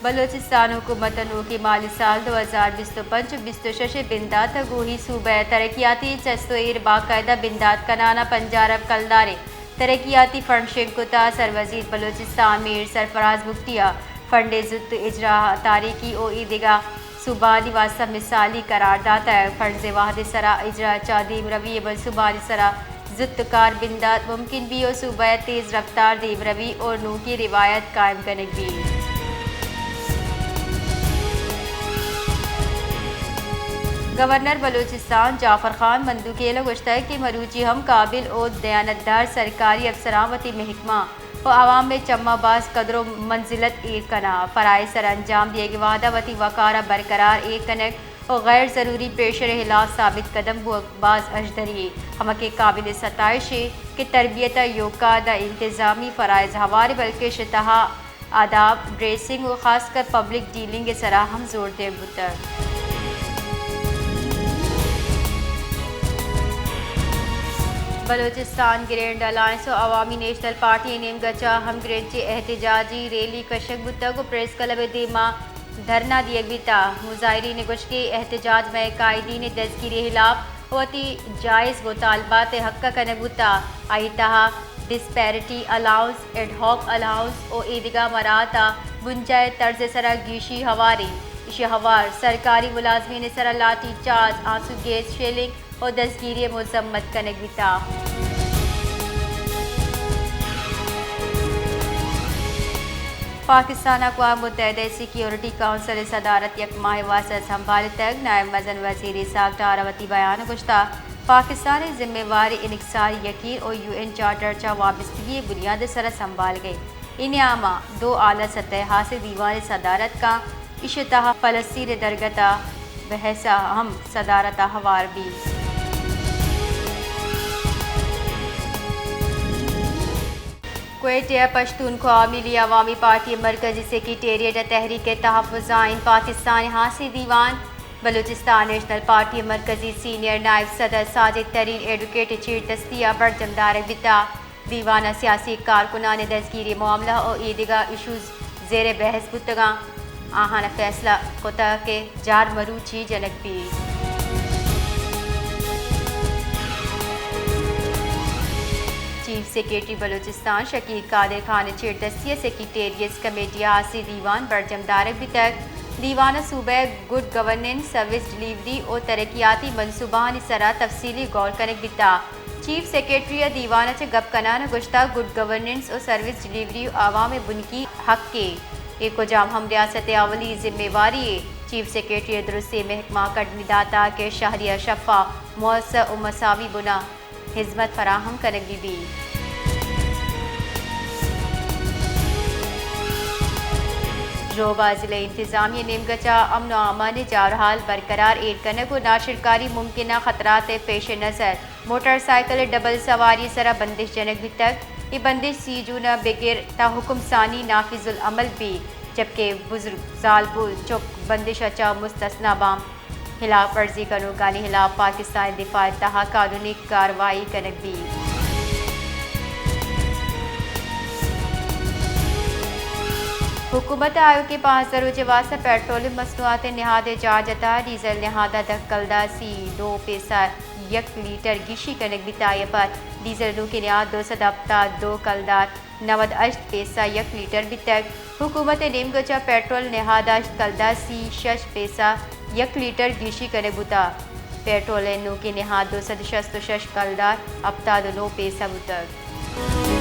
بلوچستان حکومت نو کی مالی سال 2025-26 بندات گوہی صوبہ ترقیاتی چستوئر باقاعدہ بندات کنانا پنجارب کلدارے ترقیاتی فنڈ شنکتا سروزیر بلوچستان میر سرفراز بختیا فنڈ زد اجرا تاریخی او ایدگا صوبانی واسطہ مثالی قرار داتا ہے فنڈ واحد سرا اجرا چادیم روی منصوبانی سرا زد کار بندات ممکن بھی او صوبہ تیز رفتار دیم روی اور نو کی روایت قائم کرنے بھی گورنر بلوچستان جعفر خان مندوکیلا گوشتا ہے کہ مروچی ہم قابل اور دیانتدار سرکاری افسران وتی محکمہ و عوام میں چمہ باز قدر و منزلت ایک کنا فرائض سر انجام دیے گی وعدہ وتی وقارہ برقرار ایک کنک اور غیر ضروری پیشر خلاف ثابت قدم باز اجدری ہم کے قابل ستائش ہے کہ تربیت یوکا دا انتظامی فرائض ہوارے بلکہ شتہا آداب ڈریسنگ و خاص کر پبلک ڈیلنگ کے سرا ہم زور دے بتر بلوچستان گرینڈ الائنس و عوامی نیشنل پارٹی نیم گچا ہم گرینڈ چی احتجاجی ریلی کشک بتا کو پریس کلب دیما دھرنا دیگ بیتا مظاہرین نے کچھ کے احتجاج میں قائدین تذکیری خلاف ہوتی جائز مطالبات حق کنگ بتا آئی تہا disparity allowance ad hoc allowance او ایدگاہ مراتا بنجائے طرز سرا گیشی ہواری اشہوار سرکاری ملازمین سرا لاٹھی چارج آنسو گیس شیلنگ اور دستگیری مذمت کنگ بیتا پاکستان اقوام متحدہ سیکیورٹی کونسل صدارت یک ماہ واسطہ سنبھال تک نائب وزن وزیر اسحاق ڈاراوتی بیان گشتہ پاکستانی ذمہ واری انکسار یقین اور یو این چارٹر چا وابستگی بنیاد سر سنبھال گئی انعامہ 2 اعلیٰ سطح حاصل دیوان صدارت کا اشتہا فلسطین درگتا بحثہ ہم صدارت ہوار بھی کوئٹہ پشتونخوا ملی عوامی پارٹی مرکزی سیکریٹریٹ تحریک تحفظ آئین پاکستان حاصل دیوان بلوچستان نیشنل پارٹی مرکزی سینئر نائب صدر ساجد ترین ایڈوکیٹ چیر دستیا برجم دار بتا دیوانہ سیاسی کارکنان دستگیری معاملہ اور ایدگاہ ایشوز زیر بحث بتگاں آہانا فیصلہ کوتا کے جار مروچی جنک بھی چیف سیکریٹری بلوچستان شکیل قادر خان چیر دستیہ سیکریٹریٹ کمیٹی حاصل دیوان برجم دارک بھی تک دیوانہ صوبہ گڈ گورننس سروس ڈلیوری اور ترقیاتی منصوبان سرا تفصیلی غور کنک بیتا چیف سیکریٹری دیوانہ چ گپ کنان گشتہ گڈ گورننس اور سروس ڈلیوری عوام بنکی حق کے ایک جام ہم ریاست اولی ذمہ واری چیف سیکریٹری درست محکمہ کڈنی داتا کے شہریہ شفا مؤثر و مساوی بنا خدمت فراہم کنگ بھی روبہ ضلع انتظامیہ نیم گچا امن و امان جارحال برقرار ایک کنگ و ناشرکاری ممکنہ خطرات پیش نظر موٹر سائیکل ڈبل سواری سرا بندش جنک بھی تک یہ بندش سی جونہ بغیر تا حکم ثانی نافذ العمل بھی جبکہ بزرگ زالبول چک بندش اچا مستثنا بام خلاف ورزی کرنو گانی خلاف پاکستان دفاع تہا قانونی کارروائی کنک بھی حکومت آیو کے 5 روز واسطہ پیٹرولیم مصنوعات نہاد جاجتا ڈیزل نہادہ دھکلدہ سی 2 پیسہ یک لیٹر گیشی کنک بتائے پر ڈیزل نو کی نہاد 272 کلدار 98 پیسہ یک لیٹر بھی تک حکومت نیم گچا پیٹرول نہادہ کلدہ سی 6 پیسہ یک لیٹر گیشی کنک بتا پیٹرول نو کی نہاد 266 کلدار 79 پیسہ بتک